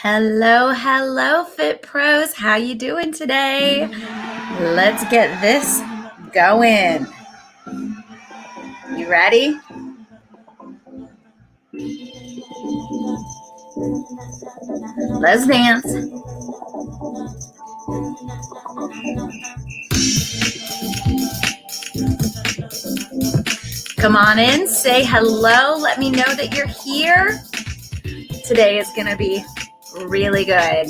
Hello, Fit Pros. How you doing today? Let's get this going. You ready? Let's dance. Come on in, say hello. Let me know that you're here. Today is going to be really good.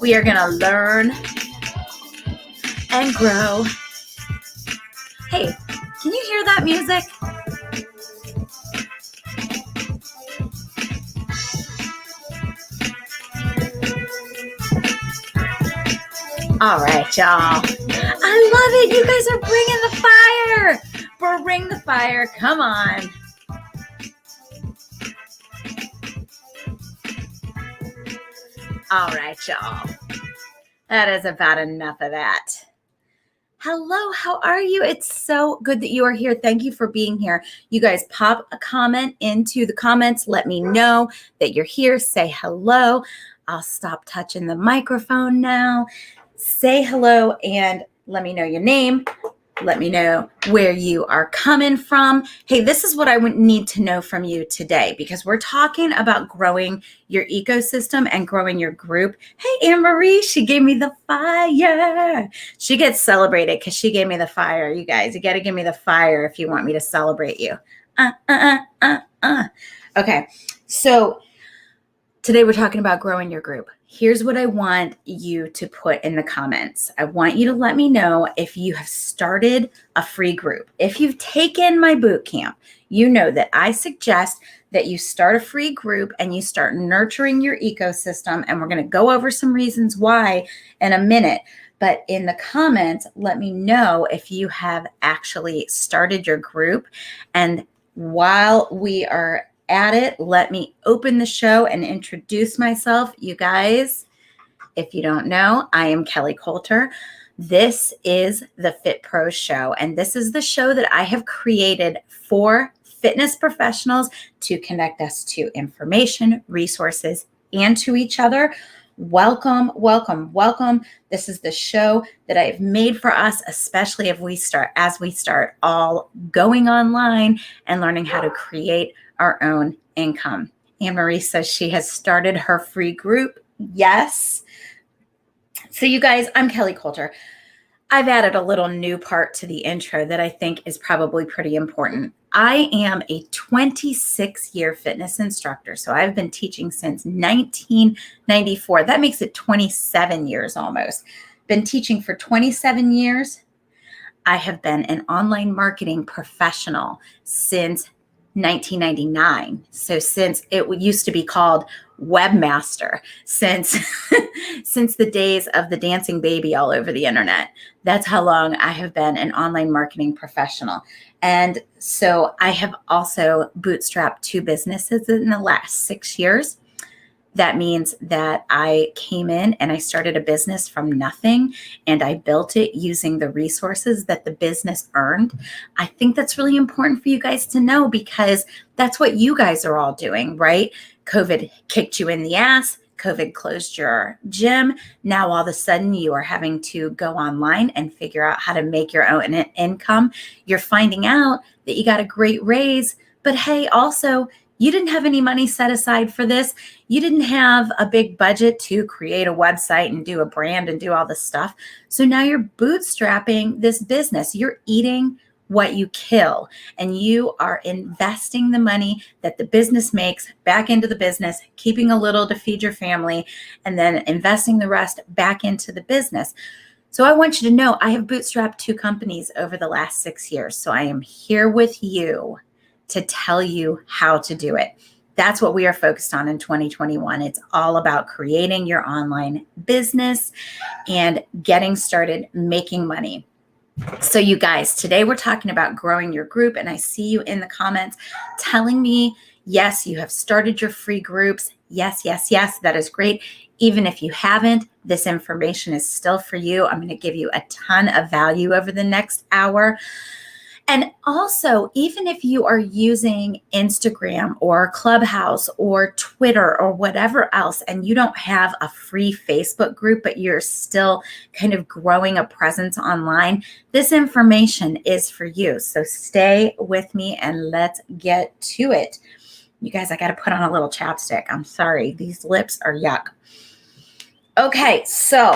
We are going to learn and grow. Hey, can you hear that music? All right, y'all. I love it. You guys are bringing the fire. Bring the fire. Come on. All right, y'all. That is about enough of that. Hello, how are you? It's so good that you are here. Thank you for being here. You guys pop a comment into the comments. Let me know that you're here. Say hello. I'll stop touching the microphone now. Say hello and let me know your name. Let me know where you are coming from. Hey, this is what I would need to know from you today because we're talking about growing your ecosystem and growing your group. Hey, Anne-Marie, she gave me the fire. She gets celebrated because she gave me the fire. You guys, you got to give me the fire if you want me to celebrate you. Okay, so today we're talking about growing your group. Here's what I want you to put in the comments. I want you to let me know if you have started a free group. If you've taken my boot camp, you know that I suggest that you start a free group and you start nurturing your ecosystem. And we're going to go over some reasons why in a minute. But in the comments, let me know if you have actually started your group. And while we are at it, let me open the show and introduce myself. You guys, if you don't know, I am Kelly Coulter. This is the Fit Pros Show, and this is the show that I have created for fitness professionals to connect us to information, resources, and to each other. Welcome, welcome, welcome. This is the show that I've made for us, especially as we start all going online and learning how to create our own income. Anne-Marie says she has started her free group. Yes. So you guys, I'm Kelly Coulter. I've added a little new part to the intro that I think is probably pretty important. I am a 26-year fitness instructor. So I've been teaching since 1994. That makes it 27 years almost. Been teaching for 27 years. I have been an online marketing professional since 1999. So since it used to be called webmaster, since the days of the dancing baby all over the internet. That's how long I have been an online marketing professional. And so I have also bootstrapped 2 businesses in the last 6 years. That means that I came in and I started a business from nothing and I built it using the resources that the business earned. I think that's really important for you guys to know because that's what you guys are all doing, right? COVID kicked you in the ass. COVID closed your gym. Now all of a sudden you are having to go online and figure out how to make your own income. You're finding out that you got a great raise, but hey, also you didn't have any money set aside for this. You didn't have a big budget to create a website and do a brand and do all this stuff. So now you're bootstrapping this business. You're eating what you kill and you are investing the money that the business makes back into the business, keeping a little to feed your family, and then investing the rest back into the business. So I want you to know I have bootstrapped 2 companies over the last 6 years. So I am here with you to tell you how to do it. That's what we are focused on in 2021. It's all about creating your online business and getting started making money. So you guys, today we're talking about growing your group, and I see you in the comments telling me, yes, you have started your free groups. Yes, yes, yes, that is great. Even if you haven't, this information is still for you. I'm going to give you a ton of value over the next hour. And also, even if you are using Instagram or Clubhouse or Twitter or whatever else, and you don't have a free Facebook group, but you're still kind of growing a presence online, this information is for you. So stay with me and let's get to it. You guys, I got to put on a little chapstick. I'm sorry. These lips are yuck. Okay, so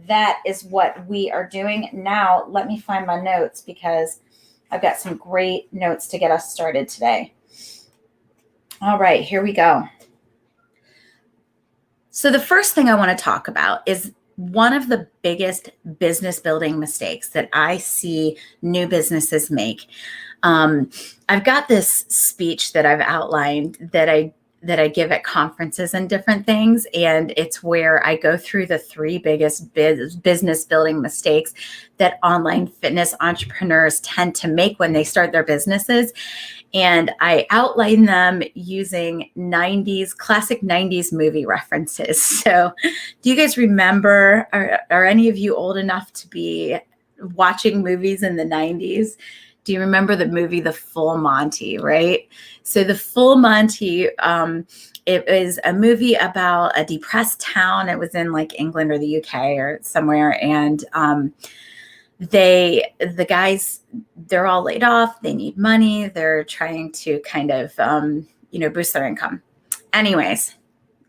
that is what we are doing. Now, let me find my notes because I've got some great notes to get us started today. All right, here we go. So the first thing I want to talk about is one of the biggest business building mistakes that I see new businesses make. I've got this speech that I've outlined that I give at conferences and different things. And it's where I go through the three biggest business building mistakes that online fitness entrepreneurs tend to make when they start their businesses. And I outline them using classic 90s movie references. So do you guys remember, are any of you old enough to be watching movies in the 90s? Do you remember the movie The Full Monty, right? So The Full Monty, it was a movie about a depressed town. It was in like England or the UK or somewhere. And the guys, they're all laid off. They need money. They're trying to kind of, boost their income. Anyways,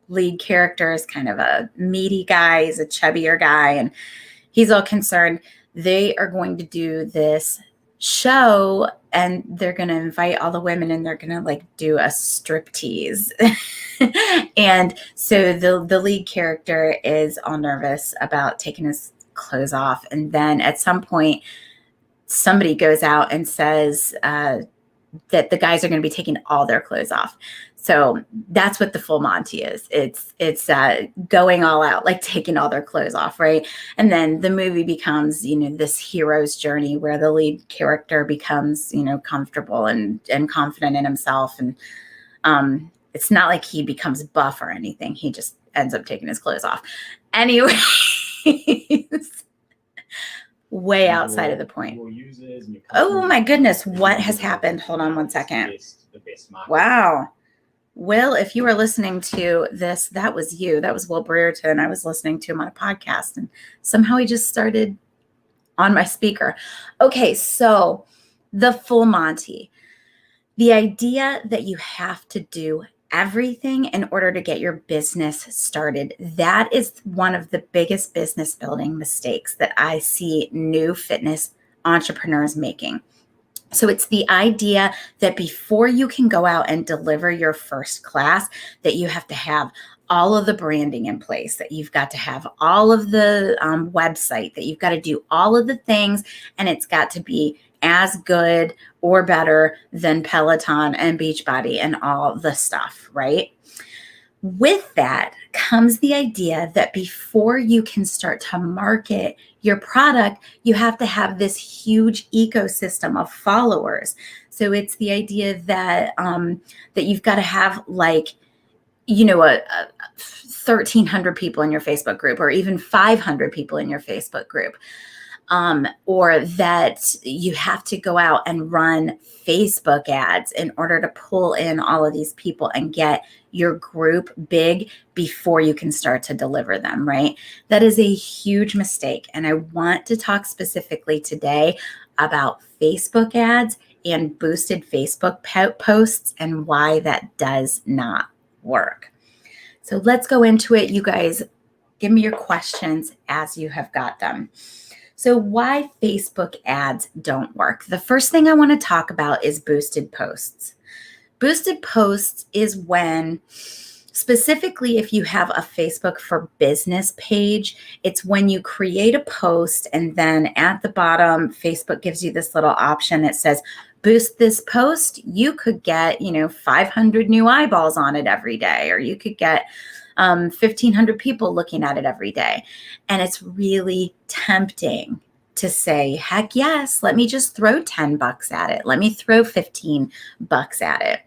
lead character is kind of a meaty guy. He's a chubbier guy. And he's all concerned. They are going to do this show and they're going to invite all the women and they're going to like do a striptease. And so the lead character is all nervous about taking his clothes off. And then at some point, somebody goes out and says that the guys are going to be taking all their clothes off. So that's what The Full Monty is. It's going all out, like taking all their clothes off, right? And then the movie becomes, this hero's journey where the lead character becomes, comfortable and confident in himself. And it's not like he becomes buff or anything. He just ends up taking his clothes off. Anyway, way outside of the point. Oh my goodness, what has happened? Hold on one second. Wow. Will, if you were listening to this, that was you. That was Will Brereton. I was listening to him on a podcast and somehow he just started on my speaker. Okay, so The Full Monty. The idea that you have to do everything in order to get your business started. That is one of the biggest business building mistakes that I see new fitness entrepreneurs making. So it's the idea that before you can go out and deliver your first class, that you have to have all of the branding in place, that you've got to have all of the website, that you've got to do all of the things, and it's got to be as good or better than Peloton and Beachbody and all the stuff, right? With that comes the idea that before you can start to market your product, you have to have this huge ecosystem of followers. So it's the idea that that you've got to have like, a 1,300 people in your Facebook group, or even 500 people in your Facebook group. Or that you have to go out and run Facebook ads in order to pull in all of these people and get your group big before you can start to deliver them, right? That is a huge mistake. And I want to talk specifically today about Facebook ads and boosted Facebook posts and why that does not work. So let's go into it. You guys, give me your questions as you have got them. So why Facebook ads don't work? The first thing I want to talk about is boosted posts. Boosted posts is when, specifically if you have a Facebook for Business page, it's when you create a post and then at the bottom, Facebook gives you this little option that says, boost this post. You could get, 500 new eyeballs on it every day, or you could get 1,500 people looking at it every day. And it's really tempting to say, heck yes, let me just throw $10 at it. Let me throw $15 at it.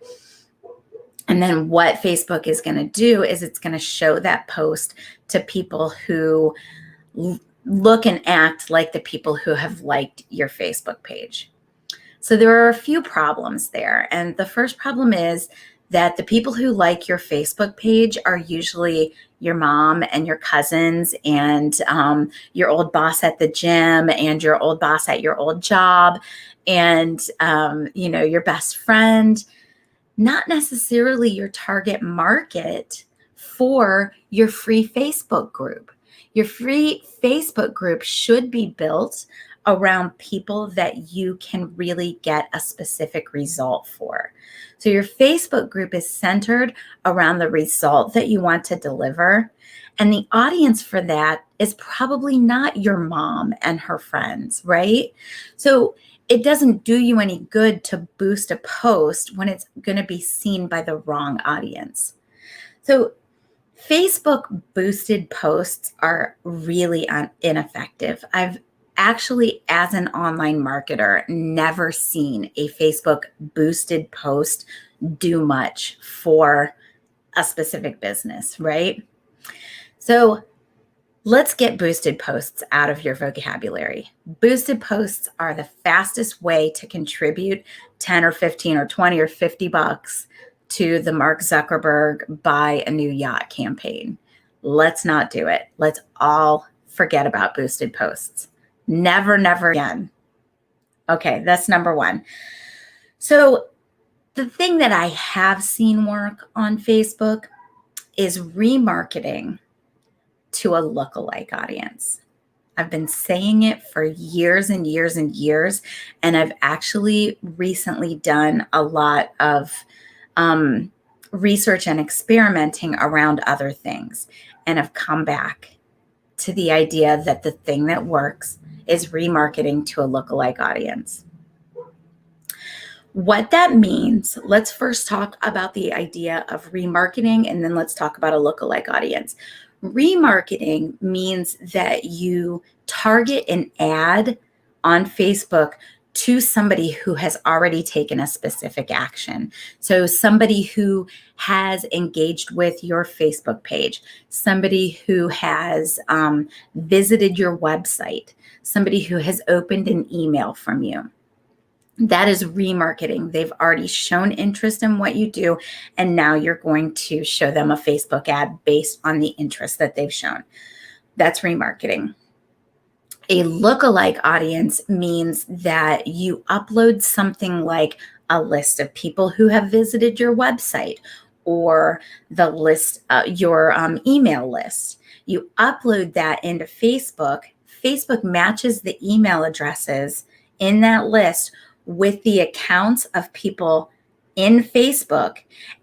And then what Facebook is going to do is it's going to show that post to people who look and act like the people who have liked your Facebook page. So there are a few problems there. And the first problem is that the people who like your Facebook page are usually your mom and your cousins and your old boss at the gym and your old boss at your old job and, your best friend, not necessarily your target market for your free Facebook group. Your free Facebook group should be built around people that you can really get a specific result for. So your Facebook group is centered around the result that you want to deliver. And the audience for that is probably not your mom and her friends, right? So it doesn't do you any good to boost a post when it's going to be seen by the wrong audience. So Facebook boosted posts are really ineffective. I've actually, as an online marketer, never seen a Facebook boosted post do much for a specific business, right? So let's get boosted posts out of your vocabulary. Boosted posts are the fastest way to contribute 10 or 15 or 20 or 50 bucks to the Mark Zuckerberg buy a new yacht campaign. Let's not do it. Let's all forget about boosted posts. Never, never again. Okay, that's number one. So the thing that I have seen work on Facebook is remarketing to a lookalike audience. I've been saying it for years and years and years, and I've actually recently done a lot of research and experimenting around other things, and have come back to the idea that the thing that works is remarketing to a lookalike audience. What that means, let's first talk about the idea of remarketing, and then let's talk about a lookalike audience. Remarketing means that you target an ad on Facebook to somebody who has already taken a specific action. So somebody who has engaged with your Facebook page, somebody who has visited your website, somebody who has opened an email from you. That is remarketing. They've already shown interest in what you do, and now you're going to show them a Facebook ad based on the interest that they've shown. That's remarketing. A lookalike audience means that you upload something like a list of people who have visited your website or the list, your email list. You upload that into Facebook. Facebook matches the email addresses in that list with the accounts of people in Facebook.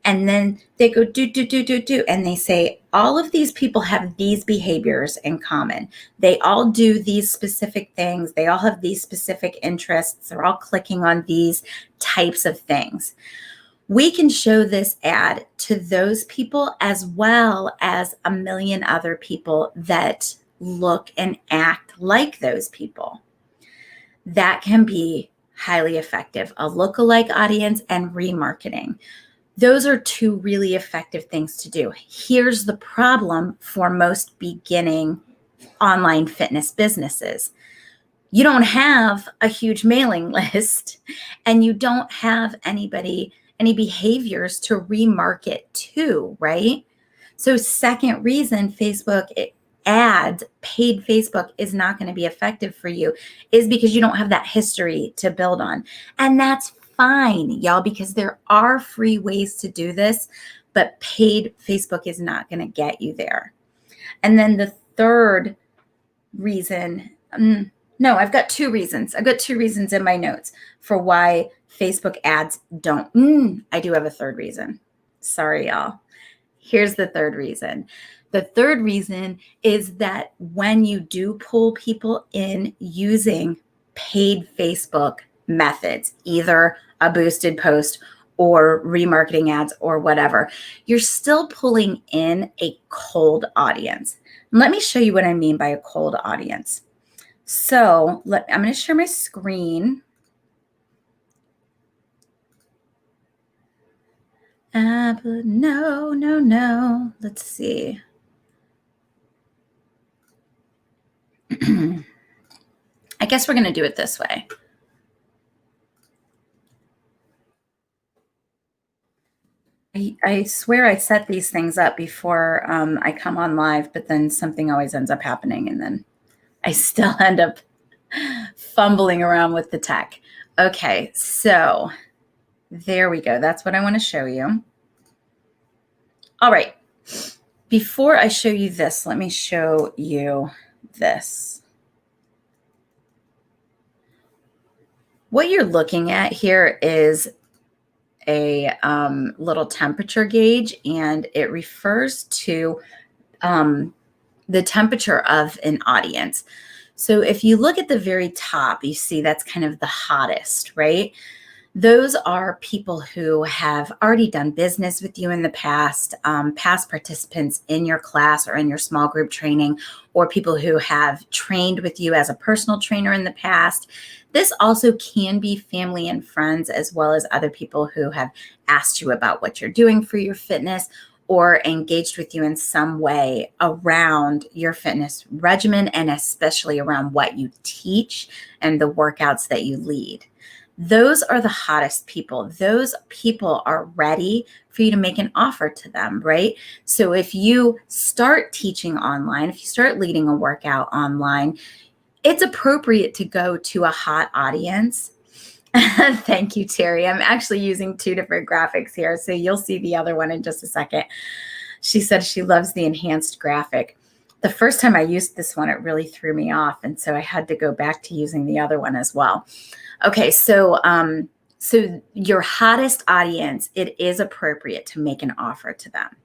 And then they go do. And they say, all of these people have these behaviors in common. They all do these specific things. They all have these specific interests. They're all clicking on these types of things. We can show this ad to those people as well as a million other people that look and act like those people. That can be highly effective. A lookalike audience and remarketing. Those are two really effective things to do. Here's the problem for most beginning online fitness businesses. You don't have a huge mailing list, and you don't have any behaviors to remarket to, right? So second reason Facebook ads, paid Facebook is not going to be effective for you is because you don't have that history to build on. And that's fine, y'all, because there are free ways to do this, but paid Facebook is not going to get you there. And then the third reason, no, I've got two reasons. I've got two reasons in my notes for why Facebook ads don't. I do have a third reason. Sorry, y'all. Here's the third reason. The third reason is that when you do pull people in using paid Facebook methods, either a boosted post or remarketing ads or whatever, you're still pulling in a cold audience. Let me show you what I mean by a cold audience. So I'm going to share my screen. No. Let's see. I guess we're going to do it this way. I swear I set these things up before I come on live, but then something always ends up happening, and then I still end up fumbling around with the tech. Okay, so there we go. That's what I want to show you. All right. Before I show you this, let me show you this. What you're looking at here is a little temperature gauge, and it refers to the temperature of an audience. So if you look at the very top, you see that's kind of the hottest, right? Those are people who have already done business with you in the past, past participants in your class or in your small group training, or people who have trained with you as a personal trainer in the past. This also can be family and friends, as well as other people who have asked you about what you're doing for your fitness or engaged with you in some way around your fitness regimen, and especially around what you teach and the workouts that you lead. Those are the hottest people. Those people are ready for you to make an offer to them, right? So if you start teaching online, if you start leading a workout online, it's appropriate to go to a hot audience. Thank you, Terry. I'm actually using two different graphics here, so you'll see the other one in just a second. She said she loves the enhanced graphic. The first time I used this one, it really threw me off, and so I had to go back to using the other one as well. Okay, so your hottest audience, it is appropriate to make an offer to them.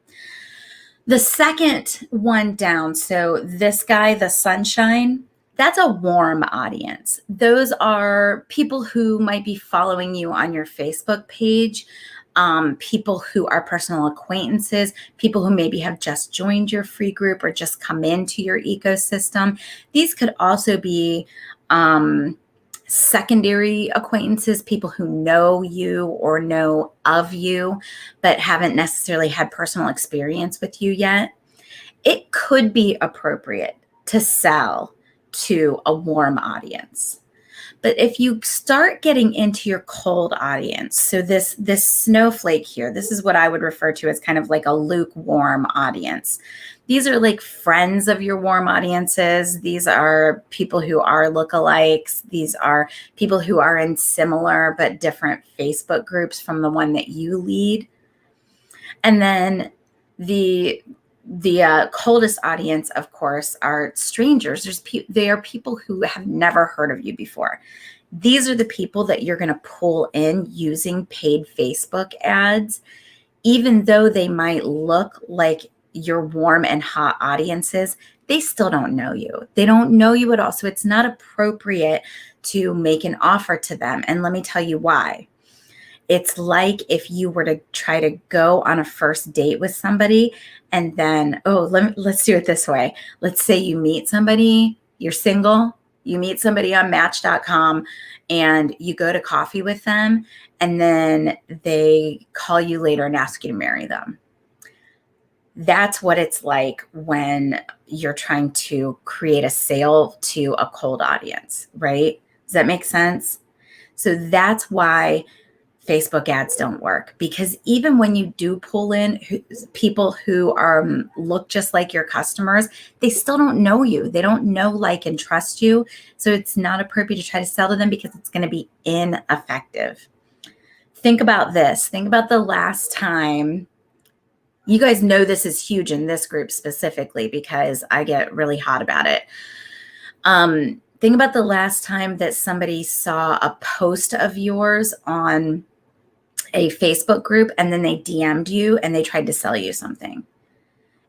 The second one down, so this guy, the sunshine, that's a warm audience. Those are people who might be following you on your Facebook page, people who are personal acquaintances, people who maybe have just joined your free group or just come into your ecosystem. These could also be secondary acquaintances, people who know you or know of you, but haven't necessarily had personal experience with you yet. It could be appropriate to sell to a warm audience. But if you start getting into your cold audience, so this snowflake here, this is what I would refer to as kind of like a lukewarm audience. These are like friends of your warm audiences. These are people who are lookalikes. These are people who are in similar but different Facebook groups from the one that you lead. And then the coldest audience, of course, are strangers. They are people who have never heard of you before. These are the people that you're going to pull in using paid Facebook ads, even though they might look like your warm and hot audiences. They still don't know you. They don't know you at all. So it's not appropriate to make an offer to them. And let me tell you why. It's like if you were to try to go on a first date with somebody and then, let's do it this way. Let's say you meet somebody, you're single, you meet somebody on Match.com and you go to coffee with them, and then they call you later and ask you to marry them. That's what it's like when you're trying to create a sale to a cold audience, right? Does that make sense? So that's why Facebook ads don't work, because even when you do pull in people who look just like your customers, they still don't know you. They don't know, like, and trust you. So it's not appropriate to try to sell to them because it's going to be ineffective. Think about this. Think about the last time. You guys know this is huge in this group specifically because I get really hot about it. Think about the last time that somebody saw a post of yours on a Facebook group and then they DM'd you and they tried to sell you something.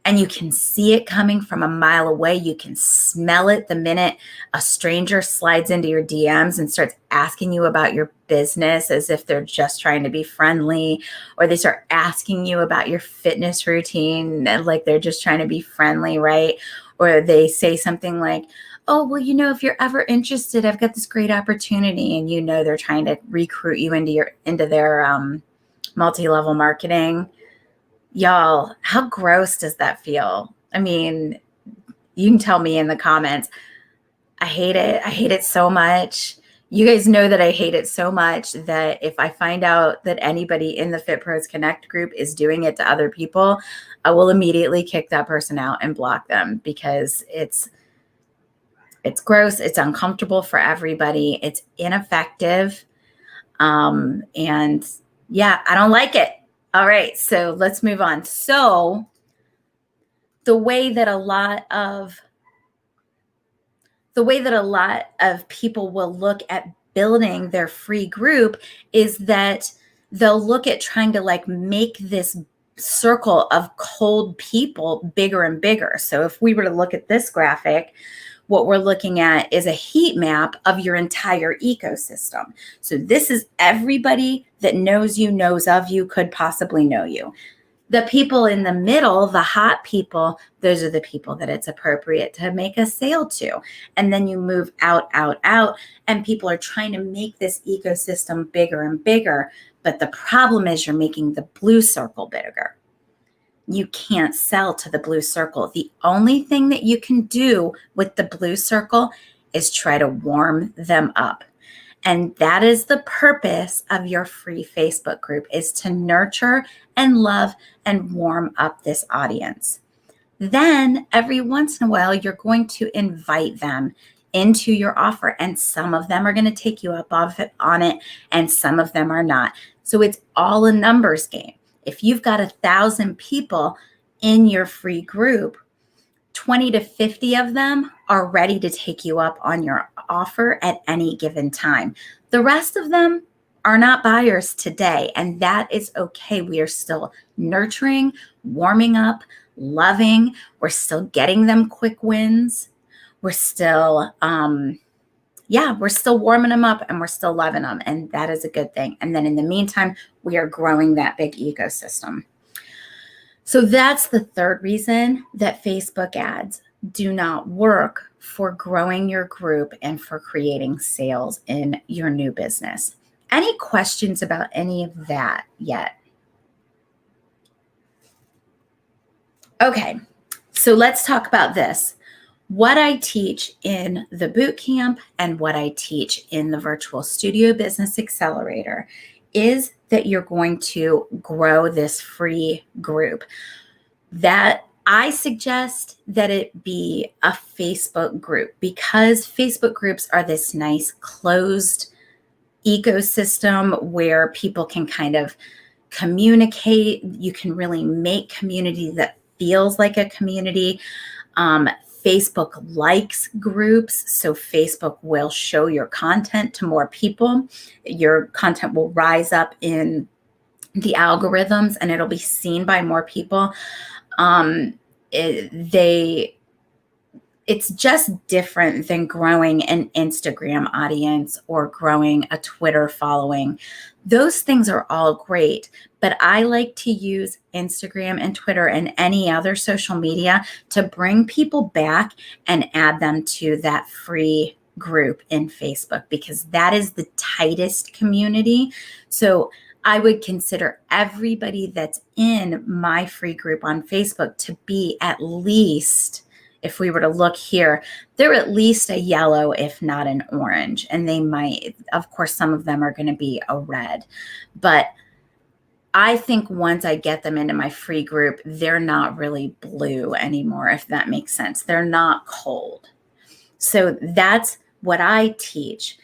And you can see it coming from a mile away. You can smell it the minute a stranger slides into your DMs and starts asking you about your business as if they're just trying to be friendly, or they start asking you about your fitness routine like they're just trying to be friendly, right? Or they say something like, oh, well, if you're ever interested, I've got this great opportunity. And they're trying to recruit you into their multi-level marketing. Y'all, how gross does that feel? I mean, you can tell me in the comments. I hate it. I hate it so much. You guys know that I hate it so much that if I find out that anybody in the Fit Pros Connect group is doing it to other people, I will immediately kick that person out and block them because it's gross. It's uncomfortable for everybody. It's ineffective. And yeah, I don't like it. All right, so let's move on. So the way that a lot of people will look at building their free group is that they'll look at trying to like make this circle of cold people bigger and bigger. So if we were to look at this graphic, what we're looking at is a heat map of your entire ecosystem. So this is everybody that knows you, knows of you, could possibly know you. The people in the middle, the hot people, those are the people that it's appropriate to make a sale to. And then you move out, and people are trying to make this ecosystem bigger and bigger. But the problem is you're making the blue circle bigger. You can't sell to the blue circle. The only thing that you can do with the blue circle is try to warm them up. And that is the purpose of your free Facebook group, is to nurture and love and warm up this audience. Then every once in a while, you're going to invite them into your offer, and some of them are going to take you up on it, and some of them are not. So it's all a numbers game. If you've got 1,000 people in your free group, 20 to 50 of them are ready to take you up on your offer at any given time. The rest of them are not buyers today, and that is okay. We are still nurturing, warming up, loving. We're still getting them quick wins. We're still, we're still warming them up, and we're still loving them, and that is a good thing. And then in the meantime, we are growing that big ecosystem. So that's the third reason that Facebook ads do not work for growing your group and for creating sales in your new business. Any questions about any of that yet? Okay, so let's talk about this. What I teach in the bootcamp and what I teach in the Virtual Studio Business Accelerator is that you're going to grow this free group. That I suggest that it be a Facebook group, because Facebook groups are this nice closed ecosystem where people can kind of communicate. You can really make community that feels like a community. Facebook likes groups, so Facebook will show your content to more people. Your content will rise up in the algorithms and it'll be seen by more people. It's just different than growing an Instagram audience or growing a Twitter following. Those things are all great, but I like to use Instagram and Twitter and any other social media to bring people back and add them to that free group in Facebook, because that is the tightest community. So I would consider everybody that's in my free group on Facebook to be at least, if we were to look here, they're at least a yellow, if not an orange. And they might, of course, some of them are going to be a red. But I think once I get them into my free group, they're not really blue anymore, if that makes sense. They're not cold. So that's what I teach.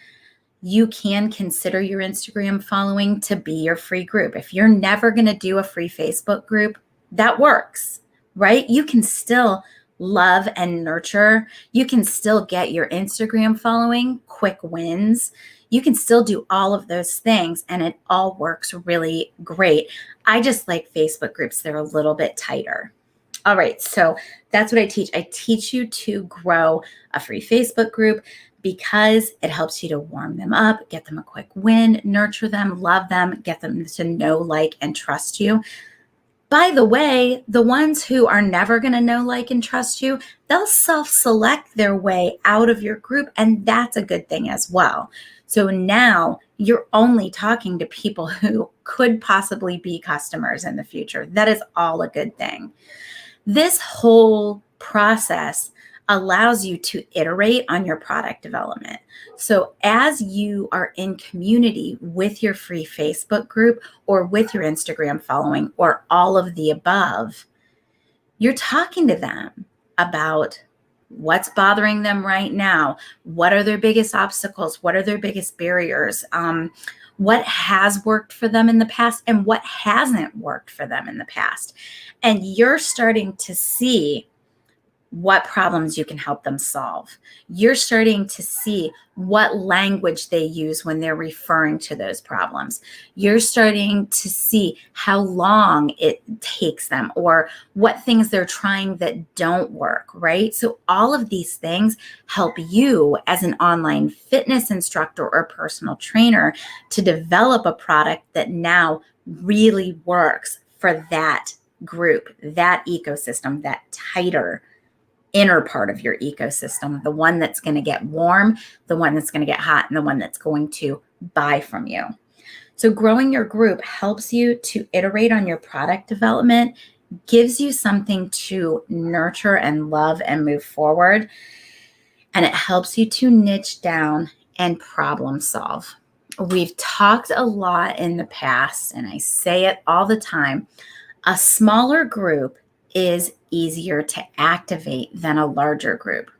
You can consider your Instagram following to be your free group. If you're never going to do a free Facebook group, that works, right? You can still love and nurture. You can still get your Instagram following quick wins. You can still do all of those things, and it all works really great. I just like Facebook groups. They're a little bit tighter. All right, so that's what I teach. I teach you to grow a free Facebook group because it helps you to warm them up, get them a quick win, nurture them, love them, get them to know, like, and trust you. By the way, the ones who are never going to know, like, and trust you, they'll self-select their way out of your group, and that's a good thing as well. So now you're only talking to people who could possibly be customers in the future. That is all a good thing. This whole process allows you to iterate on your product development. So as you are in community with your free Facebook group or with your Instagram following or all of the above, you're talking to them about what's bothering them right now. What are their biggest obstacles? What are their biggest barriers? What has worked for them in the past and what hasn't worked for them in the past. And you're starting to see what problems you can help them solve. You're starting to see what language they use when they're referring to those problems. You're starting to see how long it takes them or what things they're trying that don't work, right? So all of these things help you as an online fitness instructor or personal trainer to develop a product that now really works for that group, that ecosystem, that tighter inner part of your ecosystem, the one that's going to get warm, the one that's going to get hot, and the one that's going to buy from you. So growing your group helps you to iterate on your product development, gives you something to nurture and love and move forward, and it helps you to niche down and problem solve. We've talked a lot in the past, and I say it all the time, a smaller group is easier to activate than a larger group.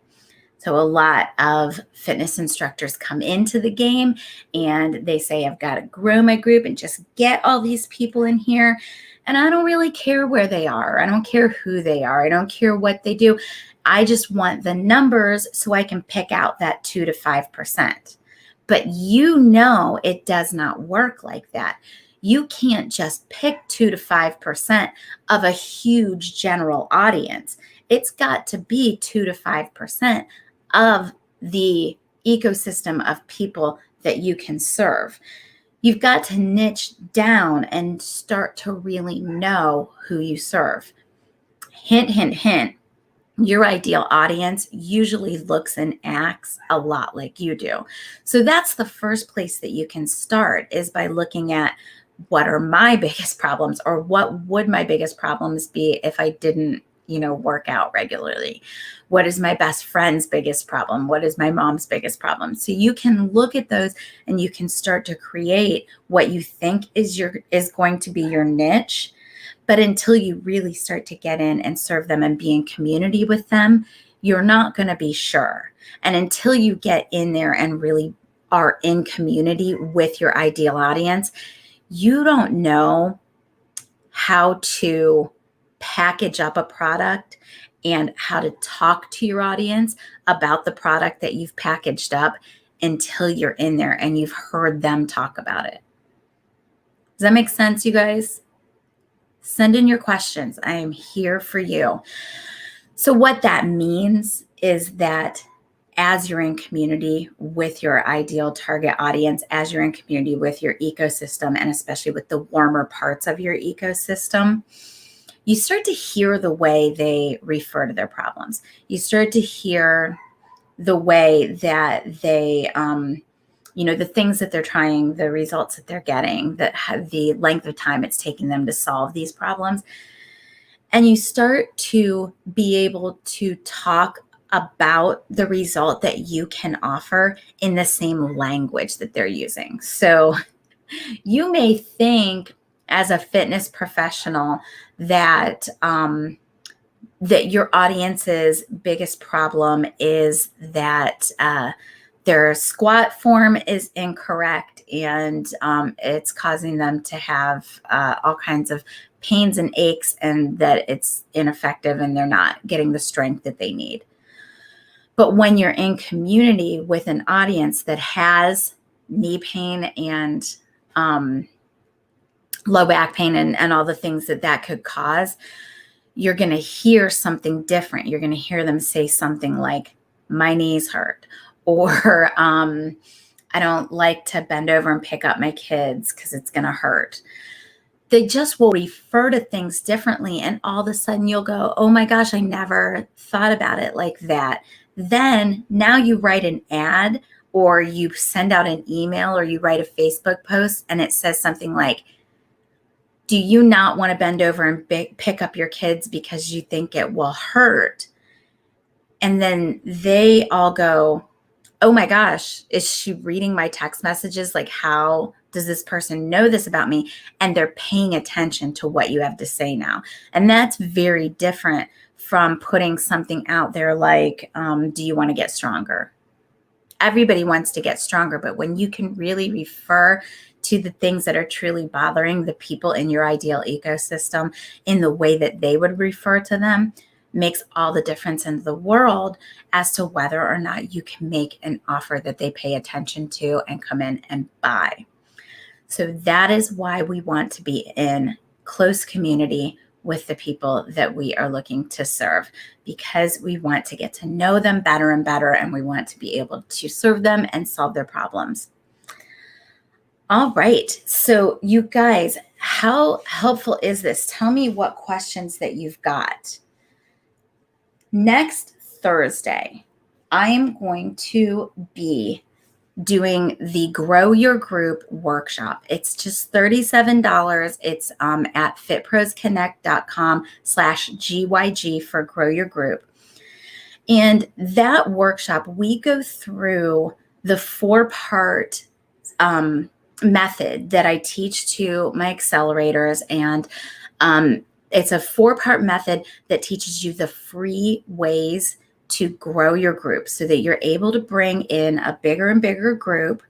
So a lot of fitness instructors come into the game and they say, I've got to grow my group and just get all these people in here. And I don't really care where they are. I don't care who they are. I don't care what they do. I just want the numbers so I can pick out that 2 to 5%. But you know it does not work like that. You can't just pick 2 to 5% of a huge general audience. It's got to be 2 to 5% of the ecosystem of people that you can serve. You've got to niche down and start to really know who you serve. Hint, hint, hint. Your ideal audience usually looks and acts a lot like you do. So that's the first place that you can start, is by looking at what are my biggest problems, or what would my biggest problems be if I didn't, work out regularly? What is my best friend's biggest problem? What is my mom's biggest problem? So you can look at those and you can start to create what you think is going to be your niche. But until you really start to get in and serve them and be in community with them, you're not going to be sure. And until you get in there and really are in community with your ideal audience, you don't know how to package up a product and how to talk to your audience about the product that you've packaged up until you're in there and you've heard them talk about it. Does that make sense, you guys? Send in your questions. I am here for you. So what that means is that as you're in community with your ideal target audience, as you're in community with your ecosystem, and especially with the warmer parts of your ecosystem, you start to hear the way they refer to their problems. You start to hear the way that they, the things that they're trying, the results that they're getting, the length of time it's taking them to solve these problems. And you start to be able to talk about the result that you can offer in the same language that they're using. So you may think as a fitness professional that that your audience's biggest problem is that their squat form is incorrect and it's causing them to have all kinds of pains and aches, and that it's ineffective and they're not getting the strength that they need. But when you're in community with an audience that has knee pain and low back pain and all the things that could cause, you're going to hear something different. You're going to hear them say something like, my knees hurt, or I don't like to bend over and pick up my kids because it's going to hurt. They just will refer to things differently. And all of a sudden you'll go, oh my gosh, I never thought about it like that. Then now you write an ad, or you send out an email, or you write a Facebook post, and it says something like, do you not want to bend over and pick up your kids because you think it will hurt? And then they all go, oh my gosh, is she reading my text messages? Like, how does this person know this about me? And they're paying attention to what you have to say now. And that's very different from putting something out there like, do you want to get stronger? Everybody wants to get stronger, but when you can really refer to the things that are truly bothering the people in your ideal ecosystem in the way that they would refer to them, makes all the difference in the world as to whether or not you can make an offer that they pay attention to and come in and buy. So that is why we want to be in close community with the people that we are looking to serve, because we want to get to know them better and better, and we want to be able to serve them and solve their problems. All right. So you guys, how helpful is this? Tell me what questions that you've got. Next Thursday, I am going to be doing the Grow Your Group workshop. It's just $37. It's at fitprosconnect.com/GYG for Grow Your Group. And that workshop, we go through the 4-part method that I teach to my accelerators. And it's a 4-part method that teaches you the free ways to grow your group so that you're able to bring in a bigger and bigger group.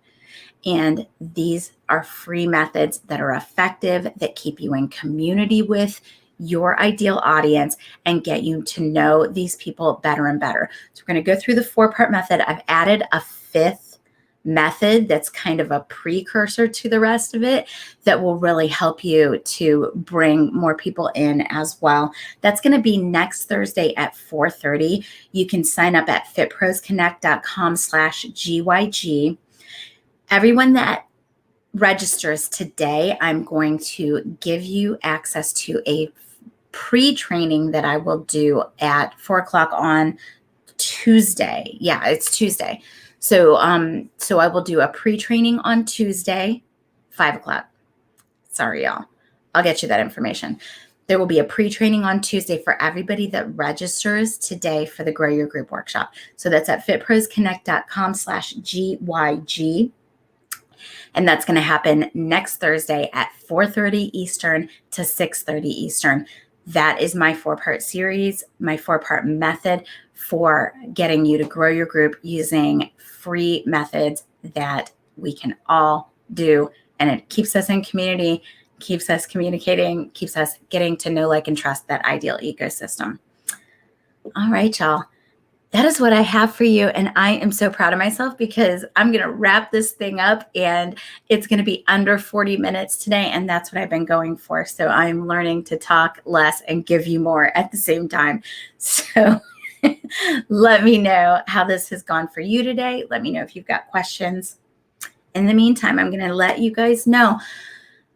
And these are free methods that are effective, that keep you in community with your ideal audience and get you to know these people better and better. So we're going to go through the 4-part method. I've added a 5th method that's kind of a precursor to the rest of it that will really help you to bring more people in as well. That's going to be next Thursday at 4:30. You can sign up at fitprosconnect.com/GYG. Everyone that registers today, I'm going to give you access to a pre-training that I will do at 4:00 on Tuesday. Yeah, it's Tuesday. So I will do a pre-training on Tuesday, 5:00. Sorry, y'all. I'll get you that information. There will be a pre-training on Tuesday for everybody that registers today for the Grow Your Group workshop. So that's at fitprosconnect.com/GYG. And that's going to happen next Thursday at 4:30 Eastern to 6:30 Eastern. That is my 4-part series, my 4-part method for getting you to grow your group using free methods that we can all do. And it keeps us in community, keeps us communicating, keeps us getting to know, like, and trust that ideal ecosystem. All right, y'all. That is what I have for you. And I am so proud of myself because I'm going to wrap this thing up and it's going to be under 40 minutes today. And that's what I've been going for. So I'm learning to talk less and give you more at the same time. So let me know how this has gone for you today. Let me know if you've got questions. In the meantime, I'm going to let you guys know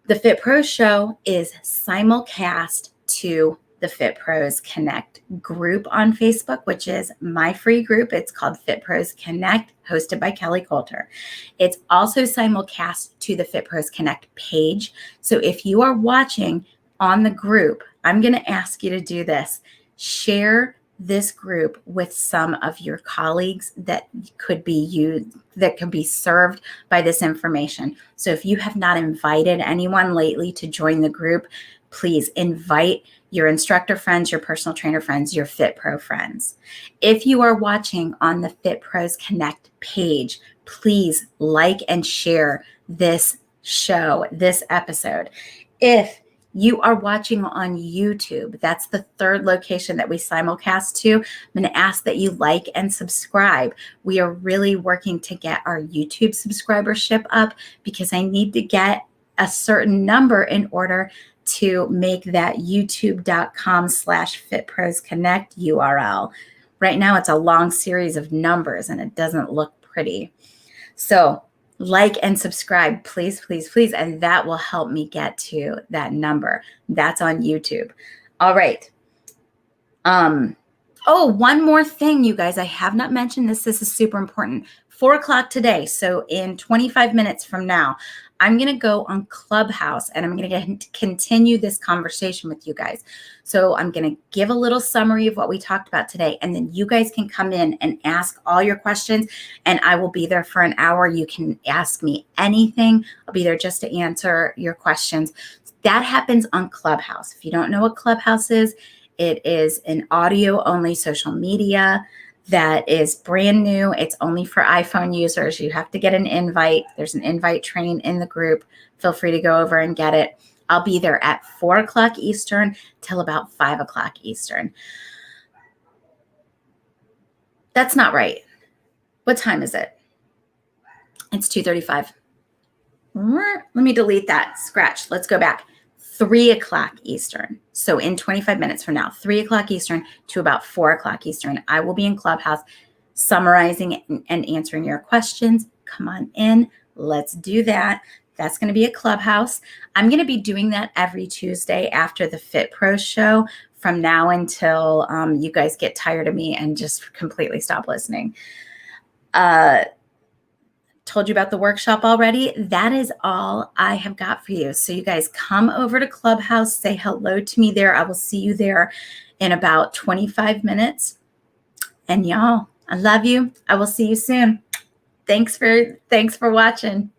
the Fit Pros show is simulcast to the Fit Pros Connect group on Facebook, which is my free group. It's called Fit Pros Connect, hosted by Kelly Coulter. It's also simulcast to the Fit Pros Connect page. So if you are watching on the group, I'm going to ask you to do this. Share this group with some of your colleagues that could be used, that could be served by this information. So if you have not invited anyone lately to join the group, please invite your instructor friends, your personal trainer friends, your Fit Pro friends. If you are watching on the Fit Pros Connect page, please like and share this show, this episode. If you are watching on YouTube, that's the 3rd location that we simulcast to. I'm going to ask that you like and subscribe. We are really working to get our YouTube subscribership up because I need to get a certain number in order to make that youtube.com/fitprosconnect URL. Right now, it's a long series of numbers and it doesn't look pretty. So like and subscribe, please, please, please. And that will help me get to that number. That's on YouTube. All right. Oh, one more thing, you guys. I have not mentioned this. This is super important. 4 o'clock today. So in 25 minutes from now, I'm going to go on Clubhouse and I'm going to continue this conversation with you guys. So I'm going to give a little summary of what we talked about today. And then you guys can come in and ask all your questions. And I will be there for an hour. You can ask me anything. I'll be there just to answer your questions. That happens on Clubhouse. If you don't know what Clubhouse is, it is an audio only social media that is brand new. It's only for iPhone users. You have to get an invite. There's an invite train in the group. Feel free to go over and get it. I'll be there at 4 o'clock Eastern till about 5 o'clock Eastern. That's not right. What time is it? It's 2:35. Let me delete that. Scratch. Let's go back. 3 o'clock Eastern. So in 25 minutes from now, 3 o'clock Eastern to about 4 o'clock Eastern, I will be in Clubhouse summarizing and answering your questions. Come on in. Let's do that. That's going to be a Clubhouse. I'm going to be doing that every Tuesday after the Fit Pro show from now until you guys get tired of me and just completely stop listening. Told you about the workshop already. That is all I have got for you. So you guys come over to Clubhouse, say hello to me there. I will see you there in about 25 minutes. And y'all, I love you. I will see you soon. Thanks for watching.